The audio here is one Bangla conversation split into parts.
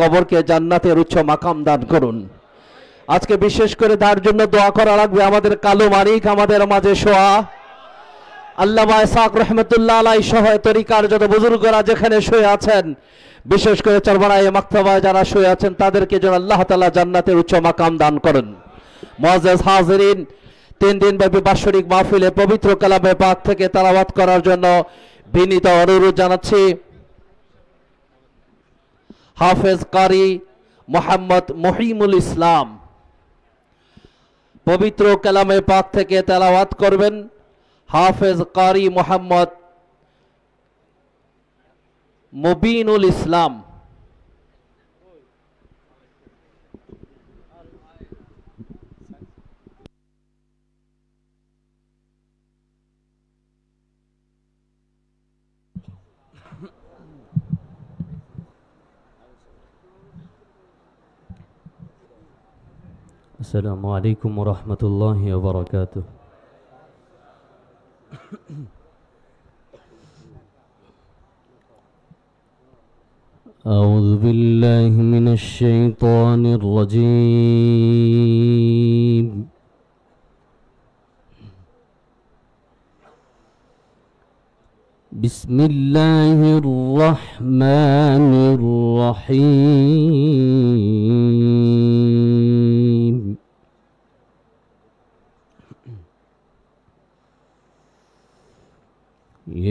কবরকে জান্নাতের উচ্চ মাকাম দান করুন। আজকে বিশেষ করে তার জন্য দোয়া করা লাগবে আমাদের কালো মানিক আমাদের মাঝে শোয়া, আল্লামা ইসহাক রহমতুল্লাহ আলাইহি সহ তরিকার যত বুজুর্গরা যেখানে শুয়ে আছেন, বিশেষ করে চরমনায়ে মাকতাবায় যারা শুয়ে আছেন তাদেরকে যেন আল্লাহ তাআলা জান্নাতের উচ্চ মাকাম দান করেন। মুআজ্জাজ হাজিরিন, 3 দিন ব্যাপী বাৎসরিক মাহফিলে পবিত্র কালামে পাক থেকে তেলাওয়াত করার জন্য বিনীত অনুরোধ জানাচ্ছি হাফেজ কারি মোহাম্মদ মহিমুল ইসলাম। পবিত্র কালামে পাক থেকে তেলাওয়াত করবেন হাফেজ কারি মোহাম্মদ মুবিনুল ইসলাম। السلام عليكم ورحمة الله وبركاته. أعوذ بالله من الشيطان الرجيم. بسم الله الرحمن الرحيم.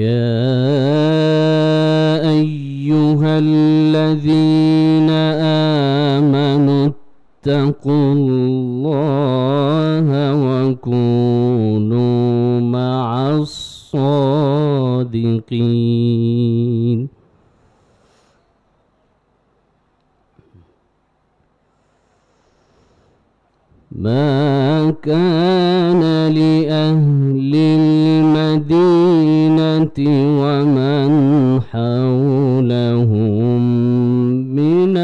يا أيها الذين آمنوا اتقوا الله وكونوا مع الصادقين. ما كان لأهل المدينة ومن حولهم من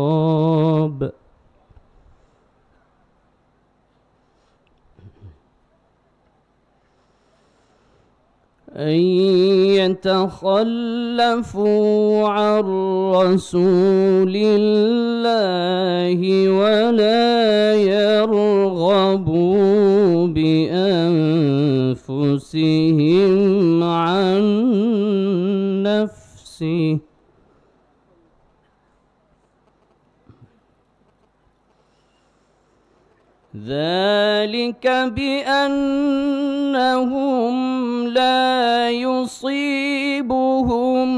الأعراب أن يتخلفوا عن رسول الله ولا يرغبوا بأنفسهم عن نفسه ذلك بأنهم لا يصيبهم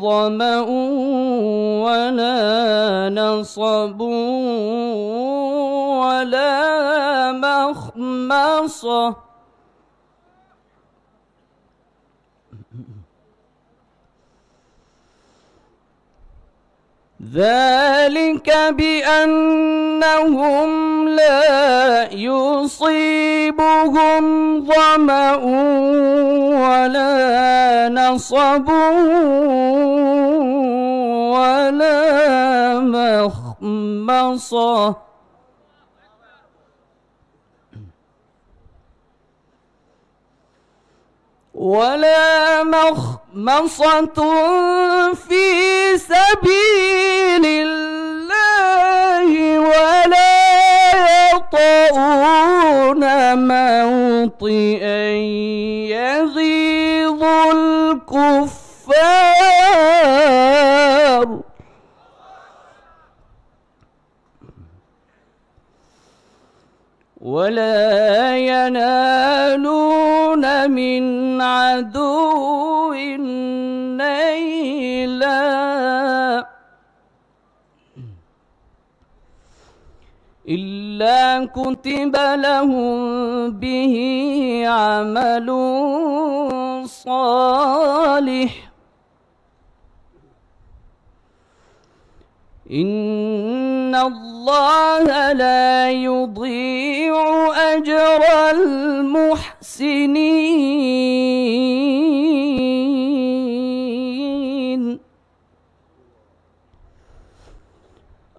ظمأ ولا نصب ولا مخمصة ذلك بأنهم لا يصيبهم ظمأ ولا نصب ولا مخمصة في سبيل الله ولا يطؤون موطئا يغيظ الكفار ولا ينالون من عدو نيلا إلا كتب لهم به عمل صالح إن الله لا يضيع أجر المحسنين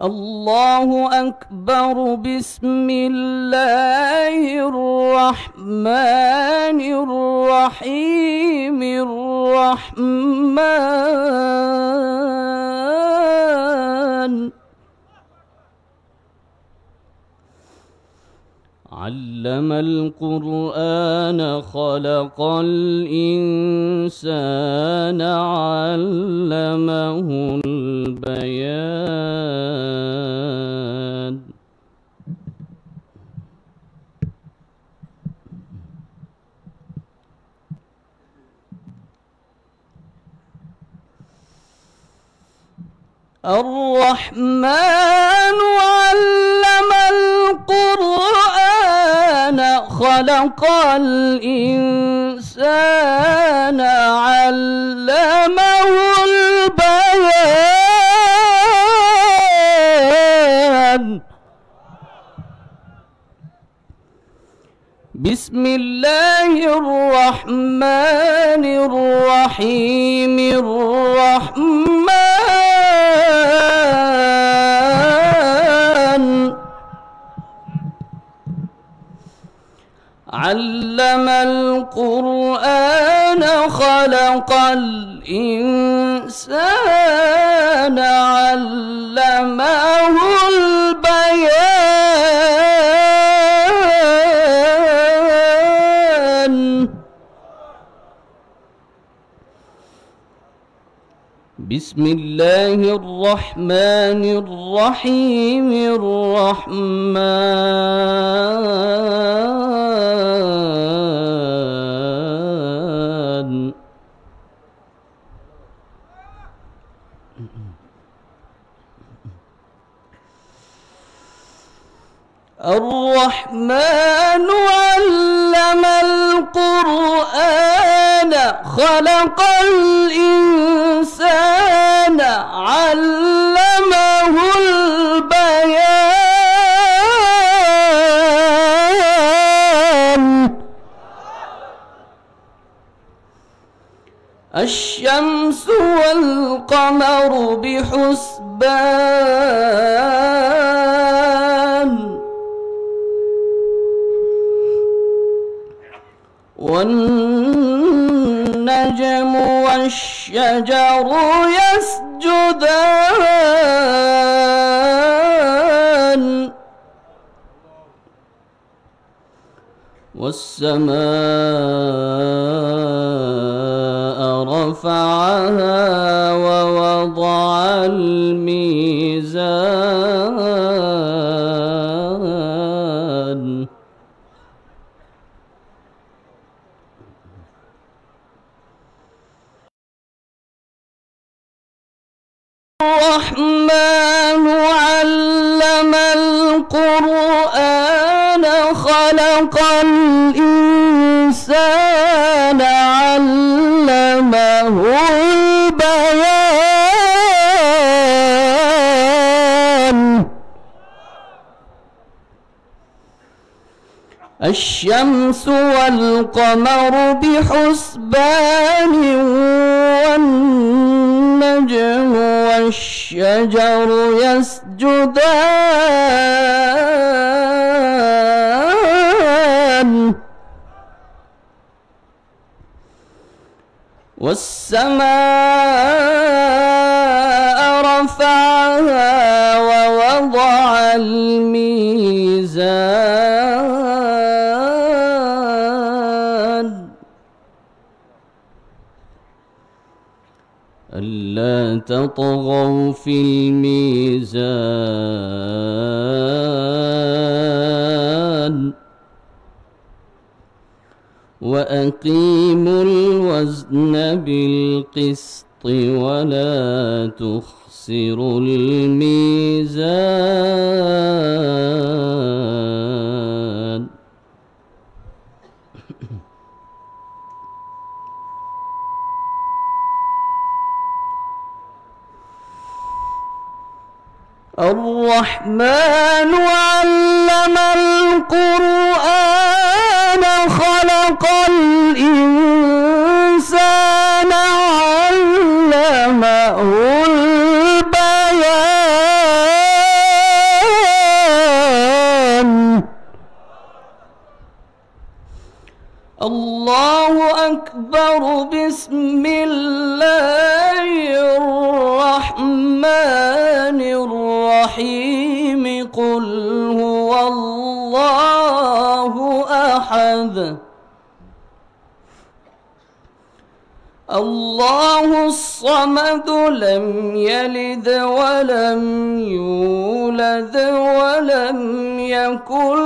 الله أكبر. بسم الله الرحمن الرحيم. الرحمن علم القرآن خلق الإنسان علمه البيان. الرحمن علم القرآن خلق الإنسان علمه البيان. بسم الله الرحمن الرحيم. الرحمن علم القرآن خلق الإنسان علمه البيان. بسم الله الرحمن الرحيم. الرحمن الرحمن علم القرآن خلق الإنسان علمه البيان. الشمس والقمر بحسبان والنجم والشجر يسجدان والسماء رفعها ووضع الميزان. الرحمن علم القرآن خلق الإنسان علمه البيان. الشمس والقمر بحسبان والنجم والشجر يسجدان والسماء رفعها ووضع الميزان ألا تطغوا في الميزان وأقيموا الوزن بالقسط ولا تخسروا الميزان. الرحمن علم القرآن خلق الإنسان علمه البيان. الله أكبر بسم الله الرحمن الرحيم قل هو الله أحد الله الصمد لم يلد ولم يولد ولم يكن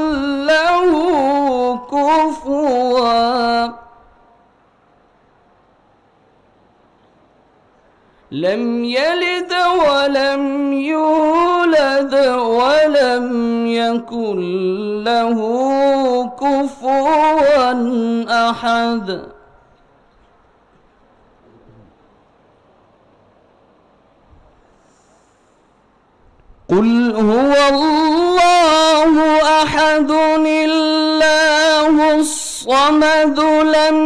له كفوا لم يلد ولم يولد ولم يكن له كفوا أحد قل هو الله أحد الله الصمد لم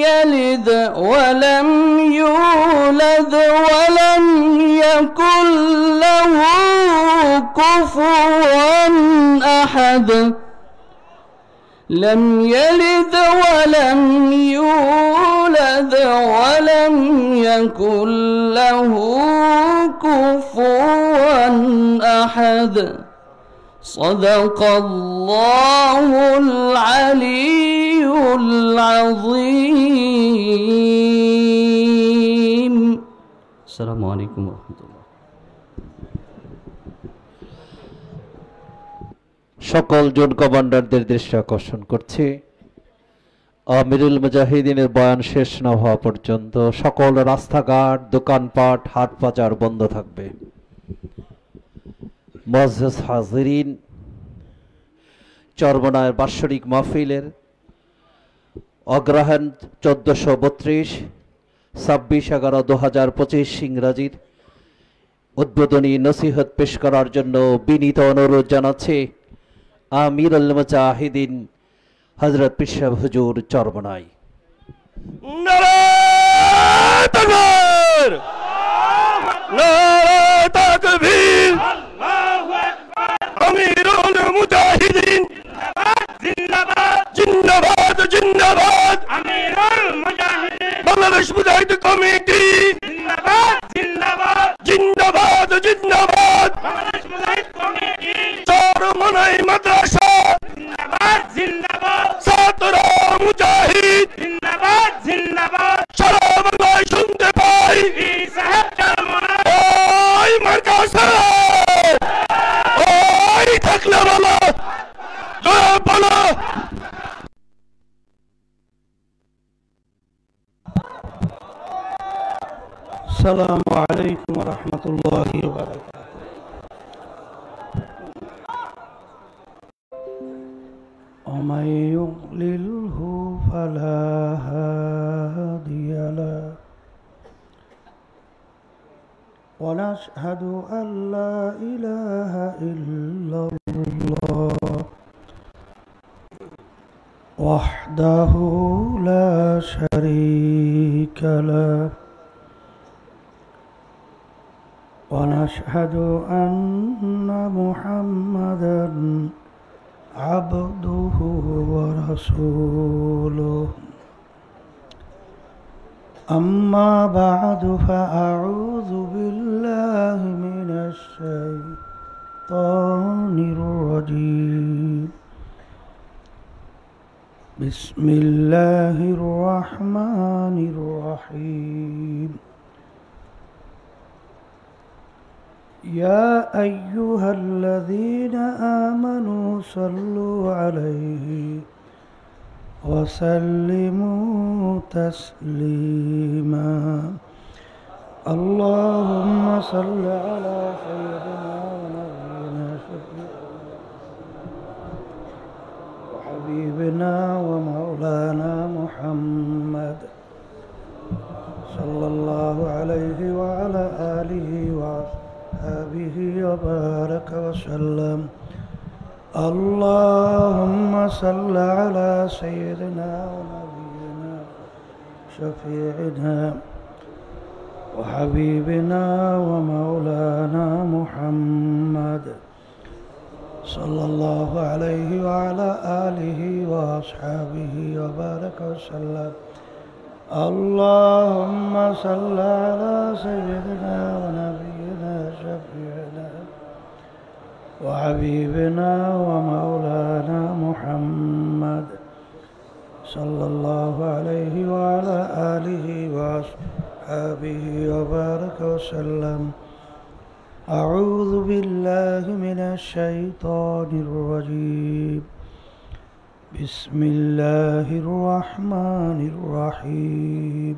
يلد ولم يولد ولم يكن له كفوا أحد لم يلد ولم يولد ولم يكن له كفوا أحد صدق الله العلي العظيم السلام عليكم ورحمة الله সকল জোন কমান্ডারদের দৃষ্টি আকর্ষণ করছি আমিরুল মুজাহিদিনের বয়ান শেষ না হওয়া পর্যন্ত সকল রাস্তাঘাট দোকানপাট হাট বাজার বন্ধ থাকবে মুআজ্জাজ হাজিরিন চরমনায়ের বাৎসরিক মাহফিলের অগ্রহায়ণ 1432 26/11/2025 ইংরাজির উদ্বোধনী নসিহত পেশ করার জন্য বিনীত অনুরোধ জানাচ্ছি আমিরুল মুজাহিদিন হযরত পীর সাহেব হুজুর চরমনাই। নারায়ে তাকবীর নারায়ে তাকবীর আল্লাহু আকবার আমিরুল মুজাহিদিন জিন্দাবাদ জিন্দাবাদ জিন্দাবাদ আমিরুল মুজাহিদিন বাংলাদেশ মুজাহিদ কমিটি জিন্দাবাদ জিন্দাবাদ জিন্দাবাদ জিন্দাবাদ বাংলাদেশ মুজাহিদ কমিটি চরমনাই মাদ্রাসা জিন্দাবাদ জিন্দাবাদ ছাত্র মুজাহিদ জিন্দাবাদ জিন্দাবাদ সারা বাংলায় শুনতে পাই সাহেব চরমনাই ওই মার্কাজ ওই থাকলে বলো জয় বলো السلام عليكم ورحمة الله وبركاته ومن يضلله فلا هادي له ونشهد أن لا إله إلا الله وحده لا شريك له ونشهد أن محمدًا عبده ورسوله أما بعد فأعوذ بالله من الشيطان الرجيم بسم الله الرحمن الرحيم يا أيها الذين آمنوا صلوا عليه وسلموا تسليما اللهم صل على سيدنا ونبينا وحبيبنا ومولانا محمد صلى الله عليه وعلى آله وصحبه وبارك وسلم اللهم صل على سيدنا ونبينا شفيعنا وحبيبنا ومولانا محمد صلى الله عليه وعلى آله وأصحابه وبارك وسلم. اللهم صل على سيدنا ونبينا شفيعنا وحبيبنا ومولانا محمد صلى الله عليه وعلى آله وأصحابه وبارك وسلم. أعوذ بالله من الشيطان الرجيم. بسم الله الرحمن الرحيم.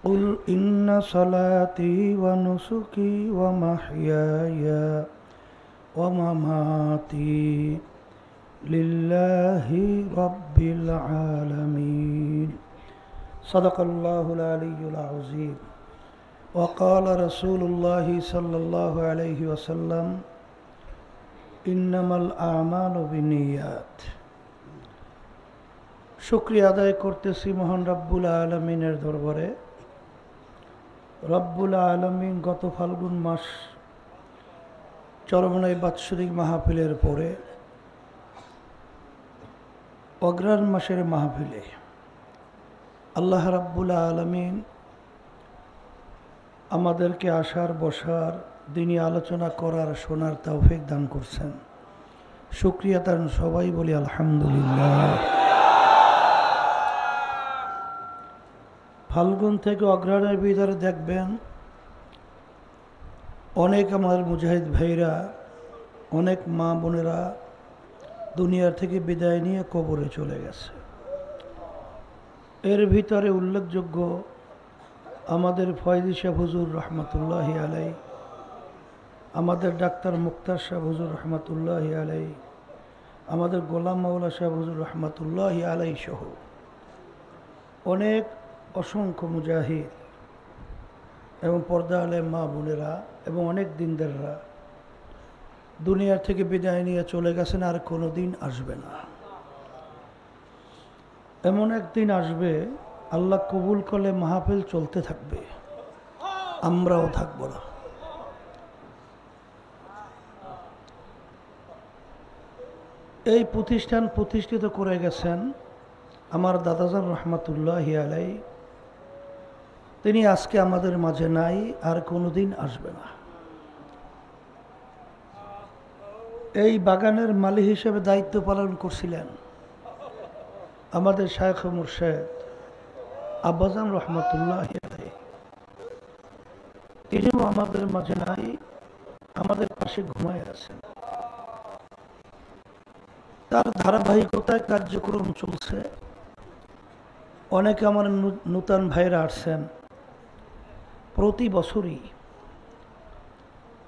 قل إن صلاتي ونسكي ومحياي ومماتي لله رب العالمين. صدق الله العلي العظيم. وقال رسول الله صلى الله عليه وسلم إنما الأعمال بالنيات. শুকরিয়া আদায় করতেছি মহান রব্বুল আলমিনের দরবারে। রব্বুল আলমিন গত ফাল্গুন মাস চরমনাই বাৎসরিক মাহফিলের পরে অগ্রহায়ণ মাসের মাহফিলে আল্লাহ রব্বুল আলমিন আমাদেরকে আসার বসার দিনী আলোচনা করার শোনার তৌফিক দান করছেন। শুকরিয়া তার সবাই বলি আলহামদুলিল্লাহ। ফাল্গুন থেকে অগ্রহায়ণের ভিতরে দেখবেন অনেক আমাদের মুজাহিদ ভাইরা, অনেক মা বোনেরা দুনিয়ার থেকে বিদায় নিয়ে কবরে চলে গেছে। এর ভিতরে উল্লেখযোগ্য আমাদের ফয়জি শাহ হুজুর রহমতুল্লাহি আলাই, আমাদের ডাক্তার মুক্তার শাহ হুজুর রহমতুল্লাহি আলাই, আমাদের গোলাম মাওলা শাহ হুজুর রহমতুল্লাহি আলাই সহ অনেক অসংখ্য মুজাহিদ এবং পর্দা আলেম মা বোনেরা এবং অনেক দিনদাররা দুনিয়ার থেকে বিদায় নিয়ে চলে গেছেন, আর কোনো দিন আসবে না। এমন একদিন আসবে আল্লাহ কবুল করলে মাহফিল চলতে থাকবে, আমরাও থাকবো না। এই প্রতিষ্ঠান প্রতিষ্ঠিত করে গেছেন আমার দাদাজান রহমতুল্লাহি আলাই। তিনি আজকে আমাদের মাঝে নাই, আর কোনোদিন আসবে না। এই বাগানের মালিক হিসেবে দায়িত্ব পালন করছিলেন আমাদের শায়খ মুর্শেদ আব্বাজান রহমতুল্লাহি আলাই। তিনিও আমাদের মাঝে নাই, আমাদের পাশে ঘুমায় আছেন। তার ধারাবাহিকতায় কার্যক্রম চলছে। অনেকে আমার নূতন ভাইরা আসছেন। প্রতি বছরই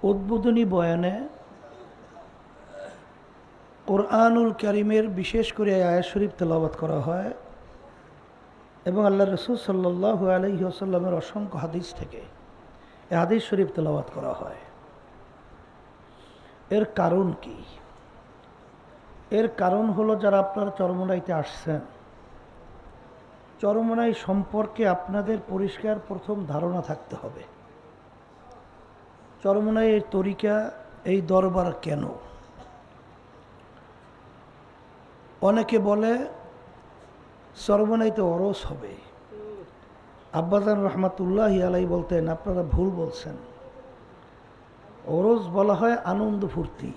উদ্বোধনী বয়ানে কোরআনুল কারীমের বিশেষ করে আয়াত শরীফ তেলাওয়াত করা হয় এবং আল্লাহ রসুল সাল্লাল্লাহু আলাইহি ওয়াসাল্লামের অসংখ্য হাদিস থেকে এই হাদিস শরীফ তেলাওয়াত করা হয়। এর কারণ কি? এর কারণ হলো, যারা আপনারা চরমনাইতে আসছেন, চরমনাই সম্পর্কে আপনাদের পরিষ্কার প্রথম ধারণা থাকতে হবে। চরমনাই এই তরিকা, এই দরবার কেন? অনেকে বলে চরমনাইতে ওরস হবে। আব্বাজান রহমতুল্লাহি আলাই বলতেন, আপনারা ভুল বলছেন। ওরস বলা হয় আনন্দ ফুর্তি,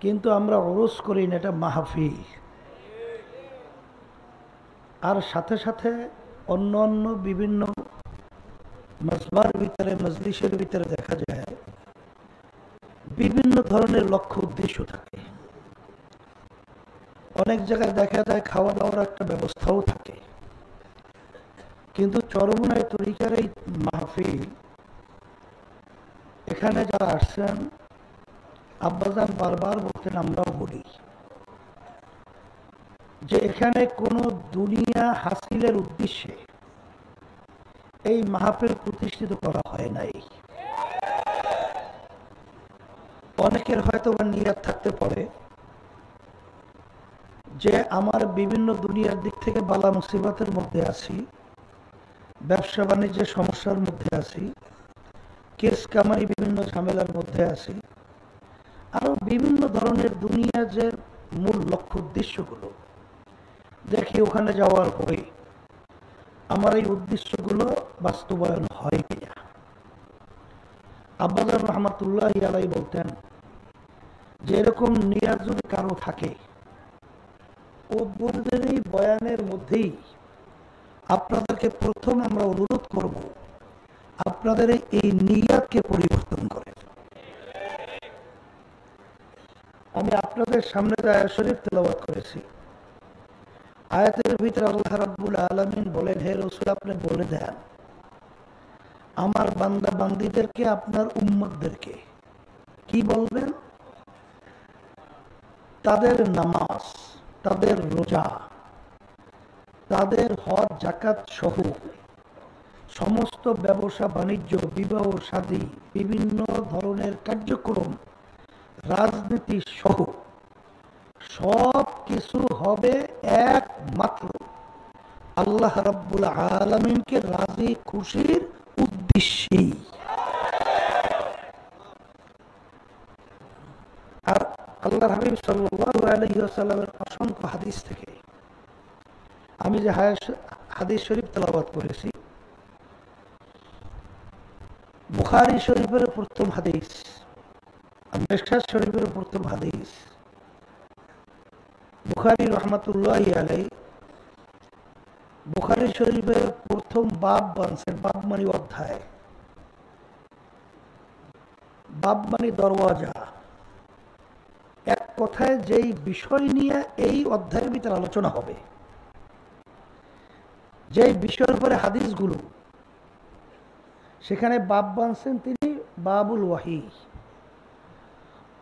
কিন্তু আমরা ওরস করি না, এটা মাহফিল। আর সাথে সাথে অন্য অন্য বিভিন্ন মজমার ভিতরে, মজলিসের ভিতরে দেখা যায় বিভিন্ন ধরনের লক্ষ্য উদ্দেশ্য থাকে। অনেক জায়গায় দেখা যায় খাওয়া দাওয়ার একটা ব্যবস্থাও থাকে, কিন্তু চরমনাই তরিকার এই মাহফিল, এখানে যারা আসছেন, আব্বাজান বারবার বলতেন, আমরাও বলি যে এখানে কোনো দুনিয়া হাসিলের উদ্দেশ্যে এই মাহফিল প্রতিষ্ঠিত করা হয় নাই। অনেকের হয়তো বা নিয়ত থাকতে পারে যে আমার বিভিন্ন দুনিয়ার দিক থেকে বালা মুসিবতের মধ্যে আছি, ব্যবসা বাণিজ্যের সমস্যার মধ্যে আছি, কেস কামাই বিভিন্ন ঝামেলার মধ্যে আছি, আরো বিভিন্ন ধরনের দুনিয়া যে মূল লক্ষ্য উদ্দেশ্যগুলো দেখি ওখানে যাওয়ার পরে আমার এই উদ্দেশ্যগুলো বাস্তবায়ন হয় কিনা। আব্বাজান রহমাতুল্লাহ আলাই বলতেন যে এরকম নিয়াত যদি কারো থাকে, উদ্বোধনের এই বয়ানের মধ্যেই আপনাদেরকে প্রথম আমরা অনুরোধ করব আপনাদের এই নিয়াতকে পরিবর্তন করেন। আমি আপনাদের সামনে আয়াত শরীফ তেলাওয়াত করেছি। আয়াতের ভিতরে আল্লাহ রাব্বুল আলামিন বলেন, হে রাসূল আপনি বলে দেন আমার বান্দা বান্দীদেরকে, আপনার উম্মতদেরকে কি বলবেন? তাদের নামাজ, তাদের রোজা, তাদের হজ যাকাত সহ সমস্ত ব্যবসা বাণিজ্য, বিবাহ শাদী, বিভিন্ন ধরনের কার্যক্রম, রাজনীতি সহ সব কিছু হবে একমাত্র আল্লাহ রাব্বুল আলামিনকে রাজি খুশির উদ্দেশ্যেই। আর আল্লাহর হাবিব সাল্লাল্লাহু আলাইহি ওয়াসাল্লামের অসংখ্য হাদিস থেকে আমি যে হাদিস শরীফ তেলাওয়াত করেছি, বুখারী শরীফের প্রথম হাদিস, মিশকাত শরীফের প্রথম হাদিস, বুখারী রহমাতুল্লাহি আলাইহি বুখারী শরীফের প্রথম বাব বানছেন। বাব মানে অধ্যায়, বাব মানে দরওয়াজা। এক কথায় যেই বিষয় নিয়ে এই অধ্যায়ের ভিতরে আলোচনা হবে, যেই বিষয়ের উপরে হাদিসগুলো, সেখানে বাব বানছেন তিনি বাবুল ওয়াহি,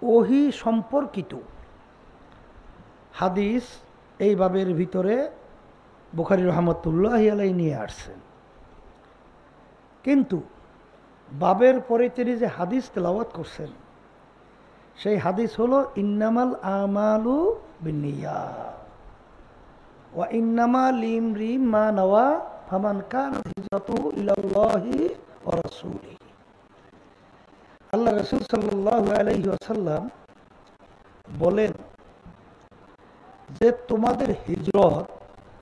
ওহি সম্পর্কিত হাদিস এই বাবের ভিতরে বুখারী রহমাতুল্লাহি আলাইহি নিয়ে আসছেন। কিন্তু বাবের পরে তিনি যে হাদিস তেলাওয়াত করছেন সেই হাদিস হলো ইন্নামাল আমালু বিন্নিয়াত ওয়া ইন্নামা লিমরি মা নাওয়া ফামান কানাত হিজরাতুহু ইলাল্লাহি ওয়া রাসূলিহি। আল্লাহ রাসূল সাল্লাল্লাহু আলাইহি ওয়াসাল্লাম বলেন যে তোমাদের হিজরত,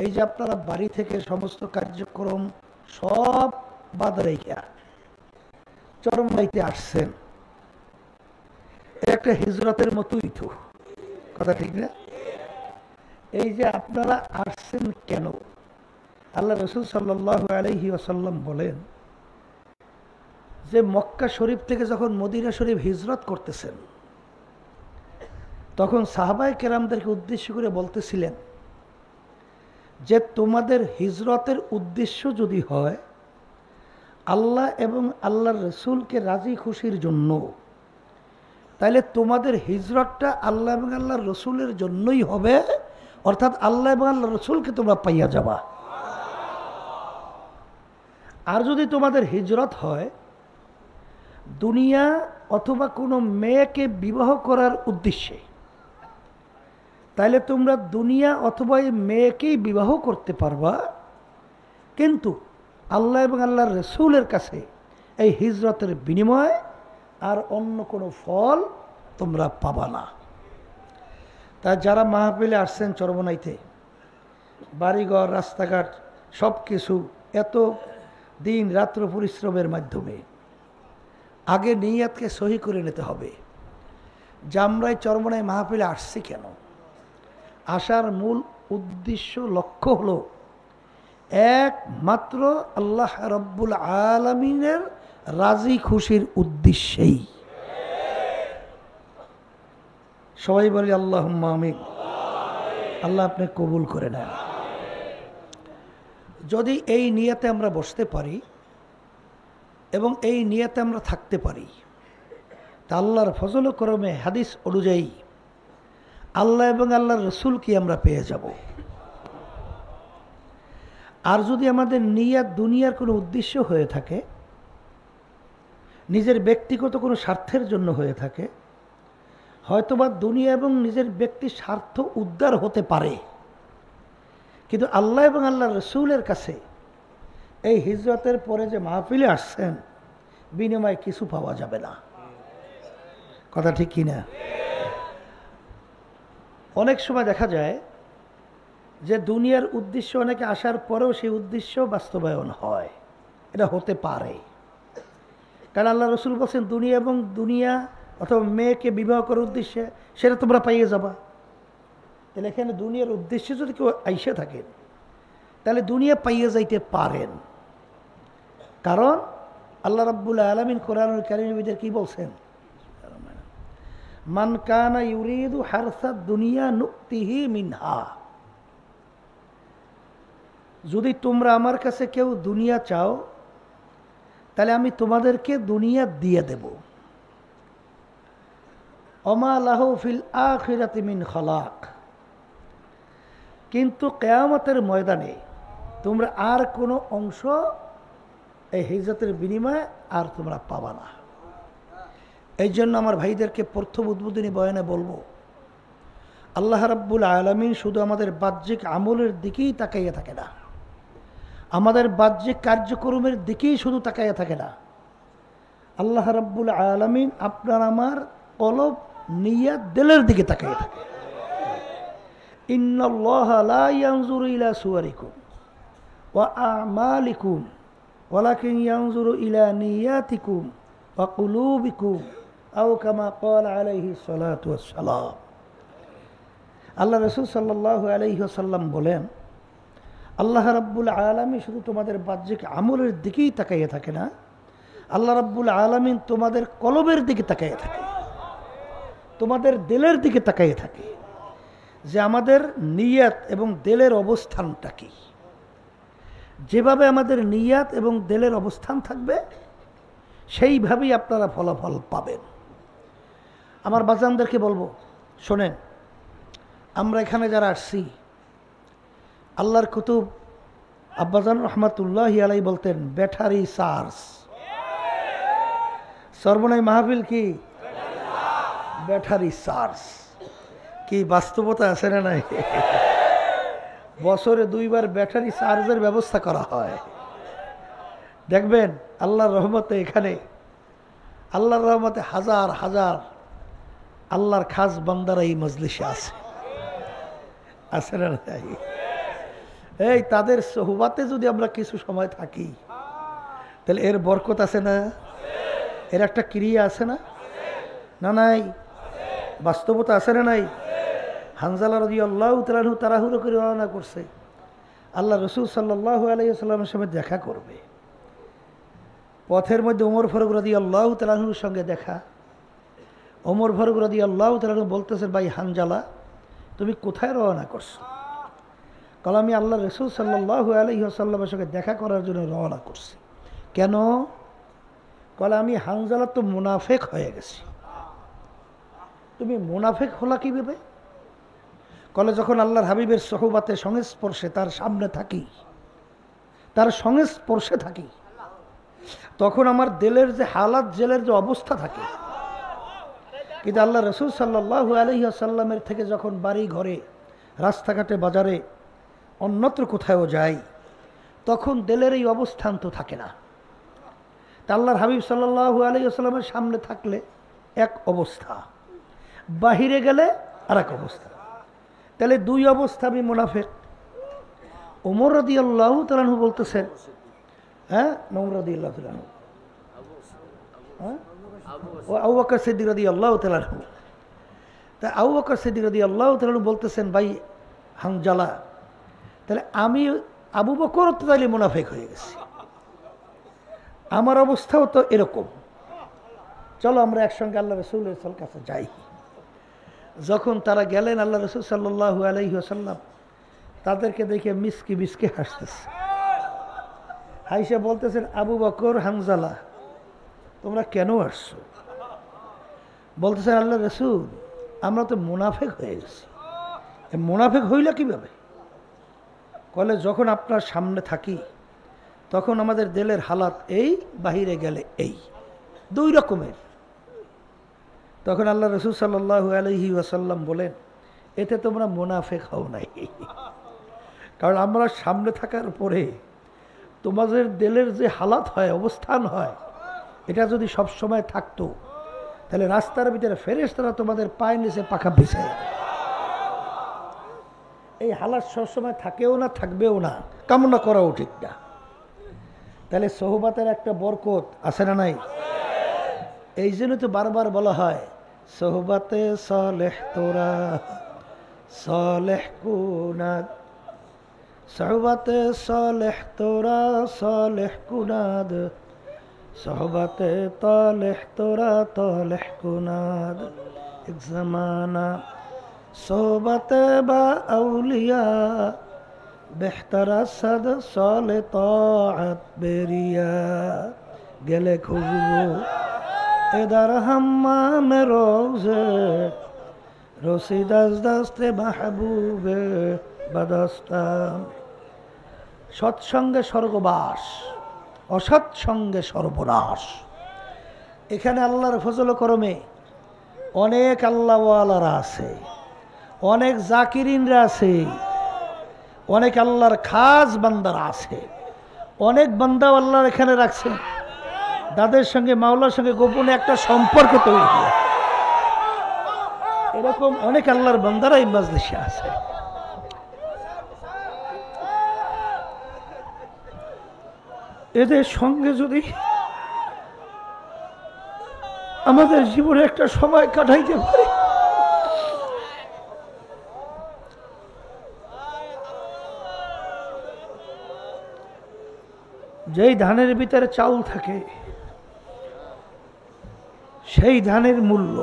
এই যে আপনারা বাড়ি থেকে সমস্ত কার্যক্রম সব বাদ রেখে চরমনাইতে আসছেন, একটা হিজরতের মতোই তো, কথা ঠিক না? এই যে আপনারা আসছেন কেন? আল্লাহ রাসূল সাল্লাল্লাহু আলাইহি ওয়াসাল্লাম বলেন যে মক্কা শরীফ থেকে যখন মদিনা শরীফ হিজরত করতেছেন তখন সাহাবায়ে কেরামদেরকে উদ্দেশ্য করে বলতেছিলেন যে তোমাদের হিজরতের উদ্দেশ্য যদি হয় আল্লাহ এবং আল্লাহর রসুলকে রাজি খুশির জন্য, তাহলে তোমাদের হিজরতটা আল্লাহ এবং আল্লাহর রসুলের জন্যই হবে, অর্থাৎ আল্লাহ এবং আল্লাহর রসুলকে তোমরা পাইয়া যাবা। আর যদি তোমাদের হিজরত হয় দুনিয়া অথবা কোনো মেয়েকে বিবাহ করার উদ্দেশ্যে, তাইলে তোমরা দুনিয়া অথবা এই মেয়েকেই বিবাহ করতে পারবা, কিন্তু আল্লাহ এবং আল্লাহর রসুলের কাছে এই হিজরতের বিনিময়ে আর অন্য কোনো ফল তোমরা পাবা না। তা যারা মাহফিলে আসছেন চরমনাইতে, বাড়িঘর রাস্তাঘাট সব কিছু এত দিন রাত্র পরিশ্রমের মাধ্যমে আগে নিয়াতকে সহি করে নিতে হবে যে আমরা এই চরমনাই মাহফিলে আসছি কেন। আসার মূল উদ্দেশ্য লক্ষ্য হলো একমাত্র আল্লাহ রাব্বুল আলামিনের রাজি খুশির উদ্দেশ্যেই। সবাই বলি আল্লাহুম্মা আমিন। আল্লাহ আপনি কবুল করে নেন। যদি এই নিয়তে আমরা বসতে পারি এবং এই নিয়তে আমরা থাকতে পারি, তা আল্লাহর ফজল করমে হাদিস অনুযায়ী আল্লাহ এবং আল্লাহর রসুলকে আমরা পেয়ে যাব। আর যদি আমাদের নিয়াত দুনিয়ার কোনো উদ্দেশ্য হয়ে থাকে, নিজের ব্যক্তিগত কোনো স্বার্থের জন্য হয়ে থাকে, হয়তোবা দুনিয়া এবং নিজের ব্যক্তির স্বার্থ উদ্ধার হতে পারে, কিন্তু আল্লাহ এবং আল্লাহর রসুলের কাছে এই হিজরতের পরে যে মাহফিলে আসছেন বিনিময়ে কিছু পাওয়া যাবে না। কথা ঠিক কিনা? অনেক সময় দেখা যায় যে দুনিয়ার উদ্দেশ্য অনেকে আসার পরেও সেই উদ্দেশ্য বাস্তবায়ন হয়, এটা হতে পারে। কারণ আল্লাহ রসুল বলছেন দুনিয়া এবং দুনিয়া অথবা মেয়েকে বিবাহ করার উদ্দেশ্যে সেটা তোমরা পাইয়ে যাবা। তাহলে এখানে দুনিয়ার উদ্দেশ্যে যদি কেউ আইসে থাকেন তাহলে দুনিয়া পাইয়ে যাইতে পারেন। কারণ আল্লাহ রাব্বুল আলামিন কোরআনুল কারীমের ভিতরে কি বলছেন? মান কানা ইউরিদু হারসাদ দুনিয়া নুক্তিহি মিনহা। যদি তোমরা আমার কাছে কেউ দুনিয়া চাও তাহলে আমি তোমাদেরকে দুনিয়া দিয়ে দেব। ওমা লাহু ফিল আখিরাতি মিন খালাক। কিন্তু কিয়ামতের ময়দানে তোমরা আর কোনো অংশ এই হিজরতের বিনিময়ে আর তোমরা পাবা না। এই জন্য আমার ভাইদেরকে প্রথম উদ্বোধনী বয়ানে বলবো, আল্লাহ রাব্বুল আলামিন শুধু আমাদের বাহ্যিক আমলের দিকেই তাকাইয়া থাকে না, আমাদের বাহ্যিক কার্যক্রমের দিকেই শুধু তাকাইয়া থাকে না। আল্লাহ রাব্বুল আলামিন আপনার আমার কলব, নিয়াত, দিলের দিকে তাকাইয়া থাকে। ইন্নাল্লাহা লা ইয়ানজুরু ইলা সুওয়ারিকুম ওয়া আমালিকুম ওয়ালাকিন ইয়ানজুরু ইলা নিয়াতিকুম ওয়া কুলুবিকুম আও কামা ক্বালা আলাইহিস সালাতু ওয়াস সালাম। আল্লাহ রাসূল সাল্লাল্লাহু আলাইহি ওয়াসাল্লাম বলেন, আল্লাহ রাব্বুল আলামিন শুধু তোমাদের বাহ্যিক আমলের দিকেই তাকাইয়া থাকে না, আল্লাহ রাব্বুল আলামিন তোমাদের কলবের দিকে তাকাইয়া থাকে, তোমাদের দিলের দিকে তাকাইয়া থাকে, যে আমাদের নিয়াত এবং দিলের অবস্থানটা কি। যেভাবে আমাদের নিয়াত এবং দিলের অবস্থান থাকবে সেইভাবেই আপনারা ফলাফল পাবেন। আমার বাজানদেরকে বলবো, শোনেন, আমরা এখানে যারা আসছি, আল্লাহর কুতুব আব্বাজান রহমাতুল্লাহি আলাইহি বলতেন ব্যাটারি চার্জ। সর্বনয় মাহফিল কি ব্যাটারি চার্জ? কি বাস্তবতা আছে না নাই? বছরে 2 বার ব্যাটারি চার্জের ব্যবস্থা করা হয়। দেখবেন আল্লাহর রহমতে এখানে, আল্লাহর রহমতে হাজার হাজার আল্লাহর খাস বান্দারা এই মজলিসে আছে না নাই? এই তাদের সোহবাতে যদি আমরা কিছু সময় থাকি তাহলে এর বরকত আছে না? এর একটা ক্রিয়া আছে না? না নাই? বাস্তবতা আছে না নাই? হানজালা রাদিয়াল্লাহু তাআলা আনহু তাড়াহুড়ো করে রওনা করছে, আল্লাহ রাসূল সাল্লাল্লাহু আলাইহি ওয়াসাল্লামের সাথে দেখা করবে। পথের মধ্যে ওমর ফারুক রাদিয়াল্লাহু তাআলা আনহুর সঙ্গে দেখা। ওমর ফারুক রাদিয়াল্লাহু তাআলা আনহু বলতেছেন, ভাই হানজালা, তুমি কোথায় রওনা করছো? কাল আমি আল্লাহ রাসূল সাল্লাল্লাহু আলাইহি ওয়াসাল্লামের সঙ্গে দেখা করার জন্য রওনা করছি। কেন? কাল আমি হানজালা তো মুনাফিক হয়ে গেছি। তুমি মুনাফিক হলা কিভাবে? কলে যখন আল্লাহর হাবিবের সোহবাতে সংস্পর্শে তার সামনে থাকি, তার সংস্পর্শে থাকি, তখন আমার দিলের যে হালাত, জেলের যে অবস্থা থাকে। কিন্তু আল্লাহ রাসূল সাল্লাল্লাহু আলাইহি ওয়াসাল্লামের থেকে যখন বাড়ি ঘরে, রাস্তাঘাটে, বাজারে, অন্যত্র কোথাও যাই, তখন দিলের এই অবস্থান তো থাকে না। তা আল্লাহর হাবিব সাল্লাল্লাহু আলাইহি ওয়াসাল্লামের সামনে থাকলে এক অবস্থা, বাহিরে গেলে আর এক অবস্থা। তাহলে 2 অবস্থা আমি মুনাফিক। ওমর রাদিয়াল্লাহু তাআলা আনহু বলতেছেন, হ্যাঁ, ওমর রাদিয়াল্লাহু তাআলা আনহু, হ্যাঁ, ও আবু বকর সিদ্দিক রাদিয়াল্লাহু তাআলা আনহু। তা আবু বকর সিদ্দিক রাদিয়াল্লাহু তাআলা আনহু বলতেছেন, ভাই হানজালা, তাহলে আমি আবু বকর তো তাইলে মুনাফিক হয়ে গেছি, আমার অবস্থাও তো এরকম। চলো আমরা একসঙ্গে আল্লাহ রাসূলের কাছে যাই। যখন তারা গেলেন, আল্লাহ রাসূল সাল্লাল্লাহু আলাইহি ওয়াসাল্লাম তাদেরকে দেখে মিসকি মিসকি হাসতেছে। হাইসা বলতেছেন, আবু বকর, হানজালা, তোমরা কেন আসছো? বলতেছেন, আল্লাহ রাসূল, আমরা তো মুনাফিক হয়ে গেছি। মুনাফিক হইল কিভাবে? বলে, যখন আপনার সামনে থাকি তখন আমাদের দিলের হালাত এই, বাহিরে গেলে এই, 2 রকমের। তখন আল্লাহ রাসূল সাল্লাল্লাহু আলাইহি ওয়াসাল্লাম বলেন, এতে তোমরা মুনাফিক হও নাই। কারণ আমরা সামনে থাকার পরে তোমাদের দিলের যে হালাত হয়, অবস্থান হয়, এটা যদি সব সময় থাকতো তাহলে রাস্তার ভিতরে ফেরেশতারা তোমাদের পায়ের নিচে পাখা বিছায়। এই হালাত সবসময় থাকেও না, থাকবেও না, কামনা করাও ঠিক না। তাহলে সোহবাতের একটা বরকত আছে না নাই? এই জন্য তো বারবার বলা হয় সোহবাতে সালেহ তোরা সালেহ কুনাদ, সোহবাতে সালেহ তোরা সালেহ কুনাদ, সোহবাতে তালেহ তোরা তালেহ কুনাদ। এক জামানা সোহবাতে বা আউলিয়া বেহতর সদ সালে তাআত বেরিয়া গেলে খুশবু এদার হাম্মাম রোজে রসিদ আজ দস্তে মাহবুবে বাদস্তান। সৎসঙ্গে স্বর্গবাস, অসৎসঙ্গে সর্বনাশ। এখানে আল্লাহর ফজল করমে অনেক আল্লাহওয়ালারা আছে, অনেক জাকিরিনরা আছে, অনেক আল্লাহর খাস বান্দারা আছে, অনেক বান্দা আল্লাহর এখানে রাখছেন, তাদের সঙ্গে মাওলার সঙ্গে গোপনে একটা সম্পর্ক তৈরি হয়। এরকম অনেক আল্লাহর বান্দারা এই মাজলিসে আছে। এদের সঙ্গে যদি আমাদের জীবনে একটা সময় কাটাইতে পারি, যেই ধানের ভিতরে চাউল থাকে সেই ধানের মূল্য,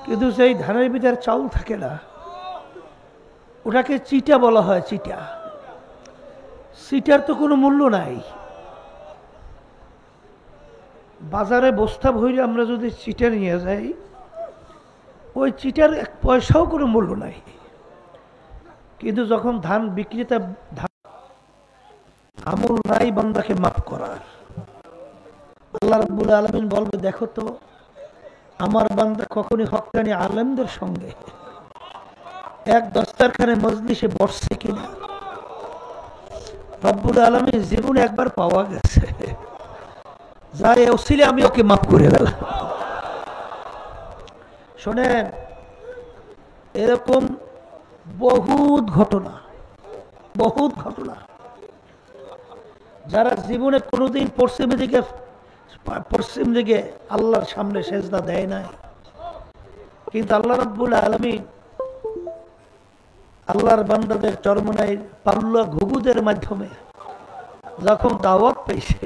কিন্তু যেই ধানের ভিতরে চাউল থাকে না ওটাকে চিটা বলা হয়। চিটা, চিটার তো কোনো মূল্য নাই। বাজারে বস্তা ভরে আমরা যদি চিটা নিয়ে যাই, ওই চিটার এক পয়সাও কোনো মূল্য নাই। কিন্তু যখন ধান বিক্রেতা আমল নাই বান্দাকে মাফ করার, আল্লাহ রাব্বুল আলামিন বলবে দেখো তো আমার বান্দা কখনই হক্কানি আলেমদের সঙ্গে এক দস্তারখানে মজলিসে বসছে কিনা। রব্বুল আলামিন জীবনে একবার পাওয়া গেছে, যাই ওসিলে আমি ওকে মাফ করে গেলাম। শোনেন, এরকম বহুত ঘটনা, বহুত ঘটনা। যারা জীবনে কোনোদিন পশ্চিম দিকে আল্লাহর সামনে সেজদা দেয় নাই, কিন্তু আল্লাহ রাব্বুল আলামিন আল্লাহর বান্দাদের চরমনাই পাল্লা ঘুঘুদের মাধ্যমে যখন দাওয়াত পেয়েছে,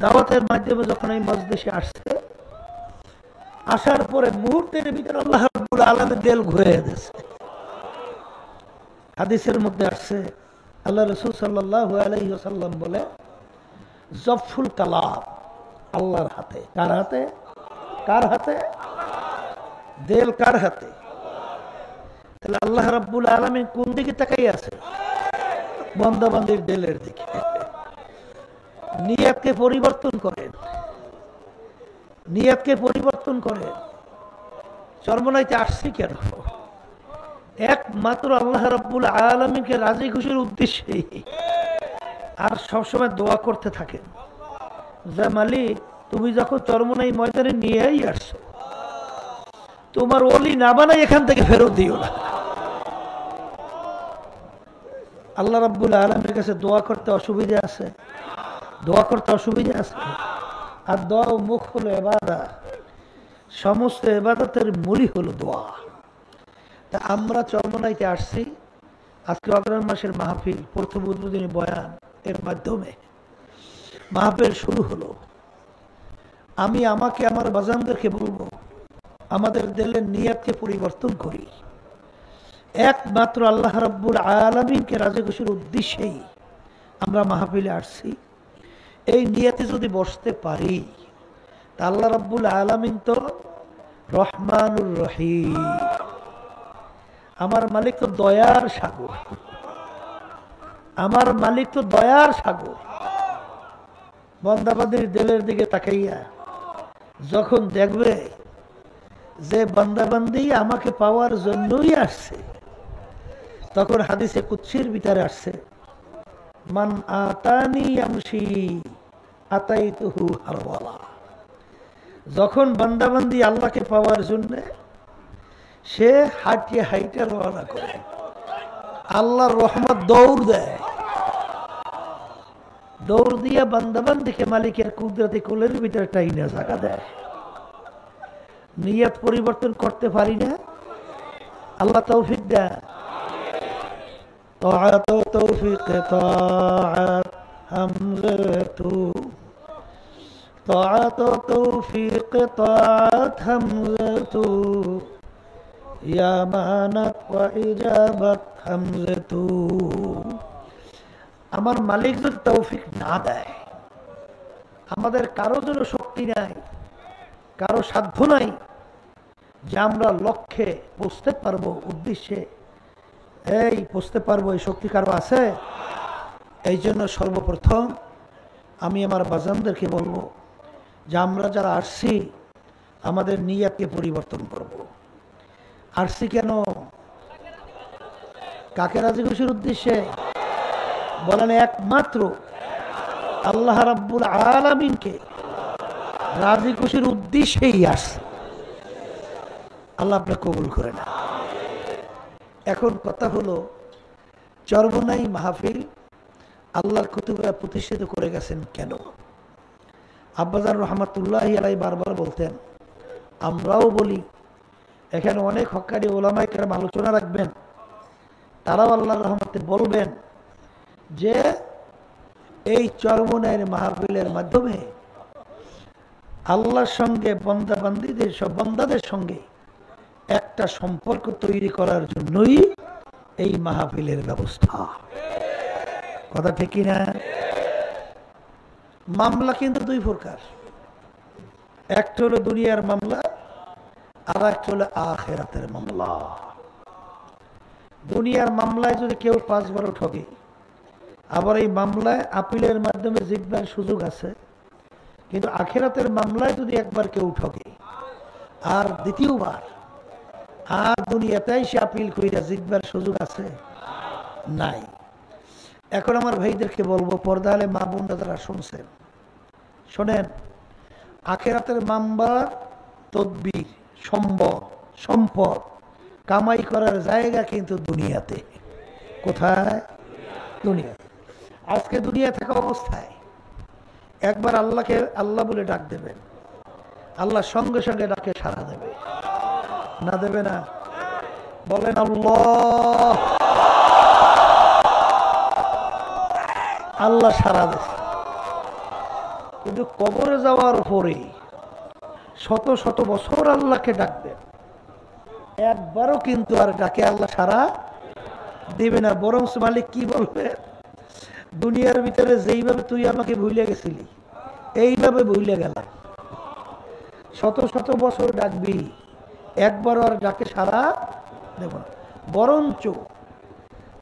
দাওয়াতের মাধ্যমে যখন এই মজলিসে আসছে, আসার পরে মুহূর্তের ভিতরে আল্লাহ রাব্বুল আলামিন দিল ঘুরে দিয়েছে। হাদিসের মধ্যে আসছে আল্লাহ রাসূল সাল্লাল্লাহু আলাইহি ওয়াসাল্লাম বলে জফুল কালাম আল্লাহর হাতে। কার হাতে? কার হাতে? দিল কার হাতে? তাহলে আল্লাহ রাব্বুল আলামিন কোন দিকে তাকাই আছে? বান্দা বান্দির দিলের দিকে। নিয়তকে পরিবর্তন করেন, নিয়তকে পরিবর্তন করেন। চরমনাইতে আসছি কেন? একমাত্র আল্লাহ রাব্বুল আলামিনকে রাজি খুশির উদ্দেশ্যে। আর সবসময় দোয়া করতে থাকেন যে মালিক তুমি যখন চরমনাই ময়দানে নিয়েই আসছো, তোমার ওলি না বানাই এখান থেকে ফেরত দিও না। আল্লাহ রাব্বুল আলামিনের কাছে দোয়া করতে অসুবিধা আছে? দোয়া করতে অসুবিধা আছে? আর দোয়া ও মুখ হলো ইবাদত, সমস্ত ইবাদতের মূলই হলো দোয়া। তা আমরা চরমনাইতে আসছি, আজকে অগ্রহায়ণ মাসের মাহফিল, প্রথম উদ্বোধনী বয়ান এর মাধ্যমে মাহফিল শুরু হলো। আমি আমাকে আমার বাজানদেরকে বলবো আমাদের দিলের নিয়তকে পরিবর্তন করি। একমাত্র আল্লাহ রাব্বুল আলামিনকে রাজি খুশির উদ্দেশ্যেই আমরা মাহফিলে আসছি। এই নিয়তে যদি বসতে পারি তা আল্লাহ রাব্বুল আলামিন তো রহমানুর রহিম, আমার মালিক তো দয়ার সাগর, আমার মালিক তো দয়ার সাগর। বান্দাবান্দির দিলের দিকে তাকাইয়া যখন দেখবে যে বান্দাবান্দি আমাকে পাওয়ার জন্যই আসছে, তখন হাদিসে কুদসির ভিতরে আসছে মান আতানি আমশি আতাইতুহু হারওয়ালা। যখন বান্দাবান্দি আল্লাহকে পাওয়ার জন্য সে হাঁটিয়ে হাইটে রওনা করে, আল্লাহর রহমত দৌড় দেয়, দৌড় দিয়া বান্দাবান্দিকে মালিকের কুদরতি কোলের ভিতরে টাইনা জায়গা দেয়। নিয়ত পরিবর্তন করতে পারি না, আল্লাহ তৌফিক দেয়। طاعت و توفیق طاعت حمزتو طاعت و توفیق طاعت حمزتو یا مانت و اجابت حمزتو। আমার মালিক যদি তৌফিক না দেয়, আমাদের কারো জন্য শক্তি নাই, কারো সাধ্য নাই যে আমরা লক্ষ্যে পৌঁছতে পারবো, উদ্দেশ্যে এই পৌঁছতে পারবো, এই শক্তি কারো আছে? এই জন্য সর্বপ্রথম আমি আমার বাজানদেরকে বলবো যে আমরা যারা আসছি আমাদের নিয়তকে পরিবর্তন করব। আসছি কেন? কাকে রাজি খুশির উদ্দেশ্যে? বলেন একমাত্র আল্লাহ রাব্বুল আলামিনকে রাজি খুশির উদ্দেশ্যেই আসছে। আল্লাহ আপনি কবুল করে না। এখন কথা হলো, চরমনাই মাহফিল আল্লাহর কুতুবরা প্রতিষ্ঠিত করে গেছেন কেন? আব্বাজান রহমাতুল্লাহি আলাইহি বারবার বলতেন, আমরাও বলি, এখানে অনেক হক্কানি ওলামায়ে কেরাম আলোচনা রাখবেন, তারাও আল্লাহর রহমতে বলবেন যে এই চরমনাইয়ের মাহফিলের মাধ্যমে আল্লাহর সঙ্গে বান্দাবান্দীদের সব বান্দাদের সঙ্গে একটা সম্পর্ক তৈরি করার জন্যই এই মাহফিলের ব্যবস্থা। কথা ঠিক কিনা? মামলা কিন্তু দুই প্রকার, একটা হলো দুনিয়ার মামলা আর একটা হলো আখিরাতের মামলা। দুনিয়ার মামলায় যদি কেউ 5 বার ঠকে, আবার এই মামলায় আপিলের মাধ্যমে জিতবার সুযোগ আছে, কিন্তু আখিরাতের মামলায় যদি একবার কেউ ঠকে আর দ্বিতীয়বার আর দুনিয়াতেই সে আপিল কইরা জিতবার সুযোগ আছে? নাই। এখন আমার ভাইদেরকে বলবো, পর্দা আলে মা বোনরা যারা শুনছেন, শোনেন, আখিরাতের মামলার তদবির, সম্পদ কামাই করার জায়গা কিন্তু দুনিয়াতে। কোথায়? দুনিয়াতে। আজকে দুনিয়া থাকা অবস্থায় একবার আল্লাহকে আল্লাহ বলে ডাক দেবেন, আল্লাহ সঙ্গে সঙ্গে ডাকে সাড়া দেবে না? দেবে না? বলেন আল্লাহ। আল্লাহ সাড়া দেবে। কিন্তু কবরে যাওয়ার পরে শত শত বছর আল্লাহকে ডাকবেন, একবারও কিন্তু আর ডাকে আল্লাহ সাড়া দিবে না। বরং মালিক কি বলবে? দুনিয়ার ভিতরে যেইভাবে তুই আমাকে ভুলে গেছিলি, এইভাবে ভুলে গেলাম। শত শত বছর ডাকবি, একবার আর ডাকে সারা দেব না। বরঞ্চ